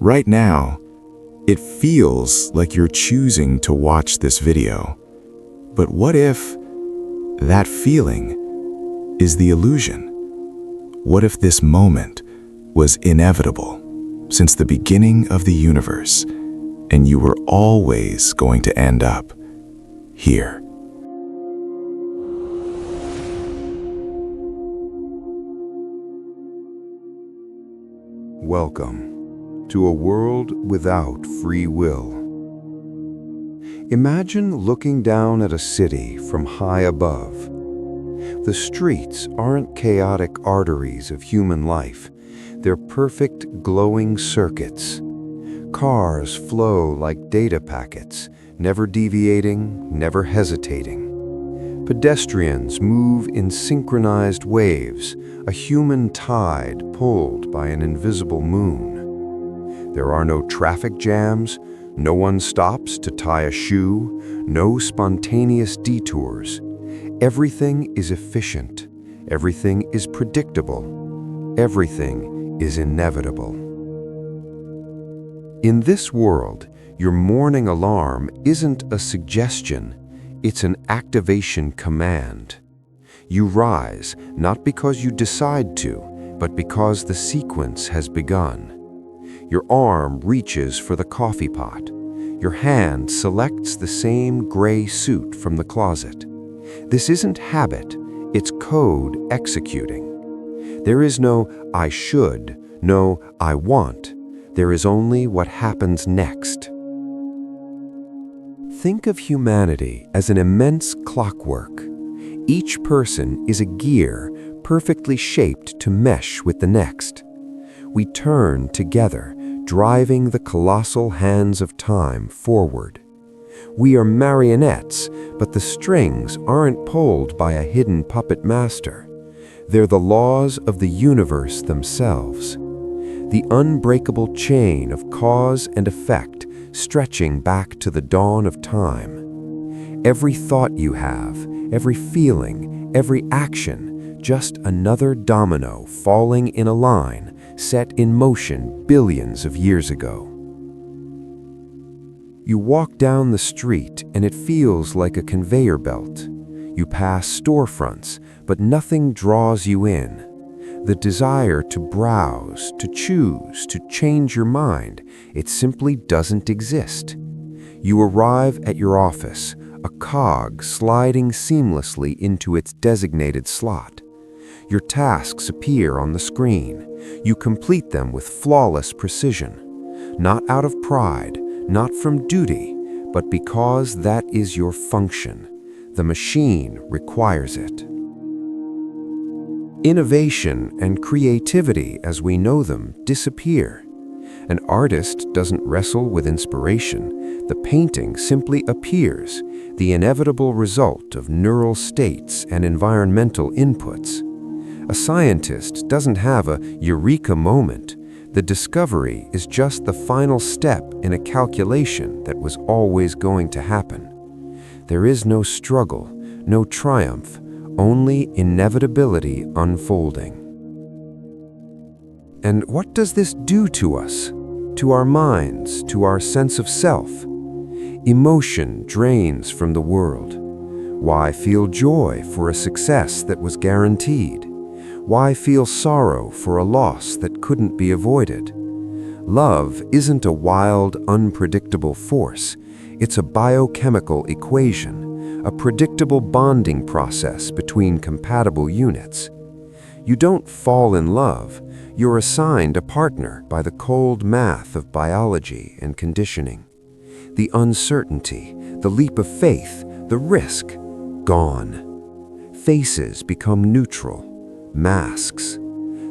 Right now, it feels like you're choosing to watch this video. But what if that feeling is the illusion? What if this moment was inevitable since the beginning of the universe, and you were always going to end up here? Welcome to a world without free will. Imagine looking down at a city from high above. The streets aren't chaotic arteries of human life. They're perfect glowing circuits. Cars flow like data packets, never deviating, never hesitating. Pedestrians move in synchronized waves, a human tide pulled by an invisible moon. There are no traffic jams, no one stops to tie a shoe, no spontaneous detours. Everything is efficient, everything is predictable, everything is inevitable. In this world, your morning alarm isn't a suggestion, it's an activation command. You rise not because you decide to, but because the sequence has begun. Your arm reaches for the coffee pot. Your hand selects the same gray suit from the closet. This isn't habit, it's code executing. There is no I should, no I want. There is only what happens next. Think of humanity as an immense clockwork. Each person is a gear perfectly shaped to mesh with the next. We turn together, driving the colossal hands of time forward. We are marionettes, but the strings aren't pulled by a hidden puppet master. They're the laws of the universe themselves. The unbreakable chain of cause and effect stretching back to the dawn of time. Every thought you have, every feeling, every action, just another domino falling in a line set in motion billions of years ago. You walk down the street and it feels like a conveyor belt. You pass storefronts, but nothing draws you in. The desire to browse, to choose, to change your mind, it simply doesn't exist. You arrive at your office, a cog sliding seamlessly into its designated slot. Your tasks appear on the screen. You complete them with flawless precision, not out of pride, not from duty, but because that is your function. The machine requires it. Innovation and creativity as we know them disappear. An artist doesn't wrestle with inspiration. The painting simply appears, the inevitable result of neural states and environmental inputs. A scientist doesn't have a eureka moment. The discovery is just the final step in a calculation that was always going to happen. There is no struggle, no triumph, only inevitability unfolding. And what does this do to us? To our minds, to our sense of self? Emotion drains from the world. Why feel joy for a success that was guaranteed? Why feel sorrow for a loss that couldn't be avoided? Love isn't a wild, unpredictable force. It's a biochemical equation, a predictable bonding process between compatible units. You don't fall in love, you're assigned a partner by the cold math of biology and conditioning. The uncertainty, the leap of faith, the risk, gone. Faces become neutral. Masks,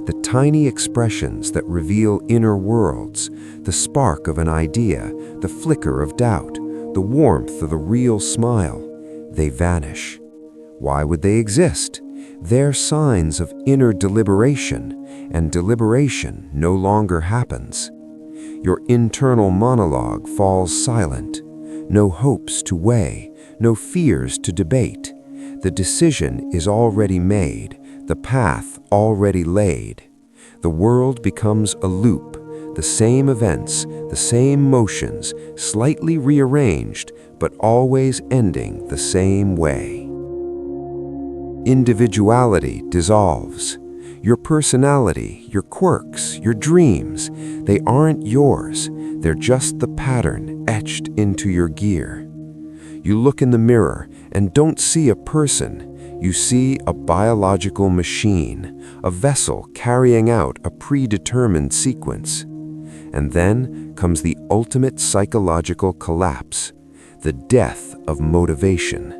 the tiny expressions that reveal inner worlds, the spark of an idea, the flicker of doubt, the warmth of the real smile, they vanish. Why would they exist? They're signs of inner deliberation, and deliberation no longer happens. Your internal monologue falls silent. No hopes to weigh, no fears to debate. The decision is already made, the path already laid. The world becomes a loop, The same events, the same motions, slightly rearranged, but always ending the same way. Individuality dissolves. Your personality, your quirks, your dreams, they aren't yours. They're just the pattern etched into your gear. You look in the mirror and don't see a person. You see a biological machine, a vessel carrying out a predetermined sequence. And then comes the ultimate psychological collapse, the death of motivation.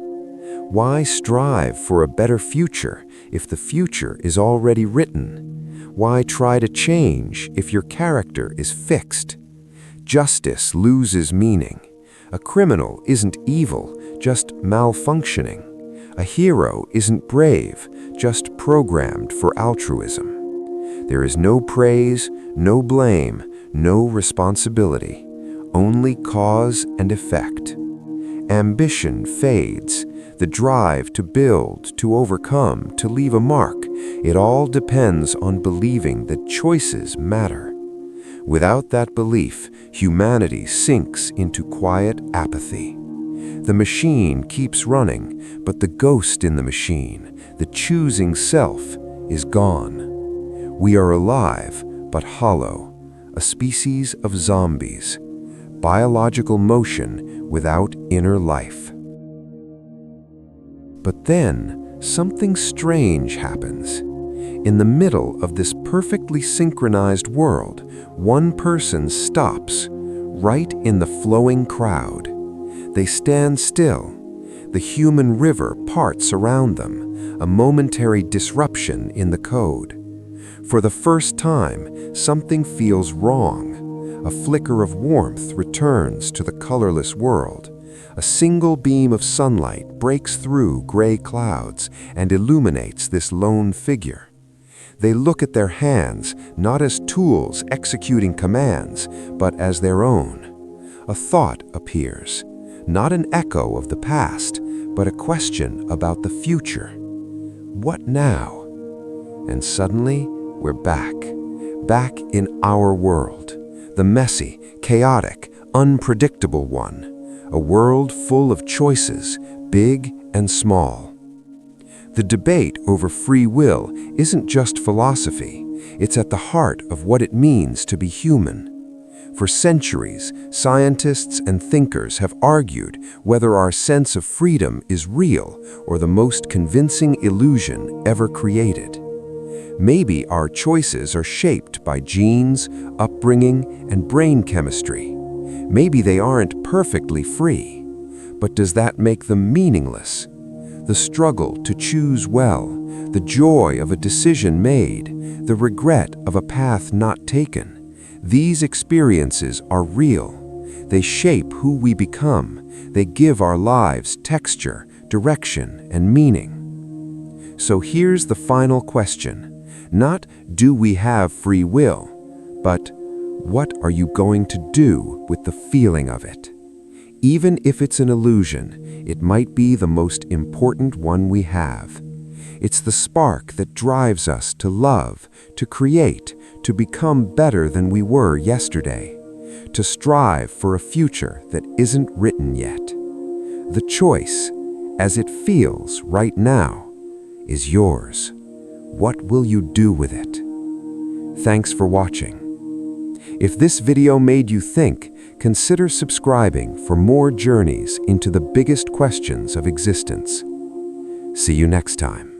Why strive for a better future if the future is already written? Why try to change if your character is fixed? Justice loses meaning. A criminal isn't evil, just malfunctioning. A hero isn't brave, just programmed for altruism. There is no praise, no blame, no responsibility, only cause and effect. Ambition fades, the drive to build, to overcome, to leave a mark. It all depends on believing that choices matter. Without that belief, humanity sinks into quiet apathy. The machine keeps running, but the ghost in the machine, the choosing self, is gone. We are alive, but hollow, a species of zombies, biological motion without inner life. But then, something strange happens. In the middle of this perfectly synchronized world, one person stops, right in the flowing crowd. They stand still. The human river parts around them, a momentary disruption in the code. For the first time, something feels wrong. A flicker of warmth returns to the colorless world. A single beam of sunlight breaks through gray clouds and illuminates this lone figure. They look at their hands not as tools executing commands, but as their own. A thought appears, not an echo of the past, but a question about the future. What now? And suddenly, we're back in our world, the messy, chaotic, unpredictable one, a world full of choices, big and small. The debate over free will isn't just philosophy, it's at the heart of what it means to be human. For centuries, scientists and thinkers have argued whether our sense of freedom is real or the most convincing illusion ever created. Maybe our choices are shaped by genes, upbringing, and brain chemistry. Maybe they aren't perfectly free. But does that make them meaningless? The struggle to choose well, the joy of a decision made, the regret of a path not taken, these experiences are real. They shape who we become. They give our lives texture, direction, and meaning. So here's the final question. Not, do we have free will, but what are you going to do with the feeling of it? Even if it's an illusion, it might be the most important one we have. It's the spark that drives us to love, to create, to become better than we were yesterday, to strive for a future that isn't written yet. The choice, as it feels right now, is yours. What will you do with it? Thanks for watching. If this video made you think, consider subscribing for more journeys into the biggest questions of existence. See you next time.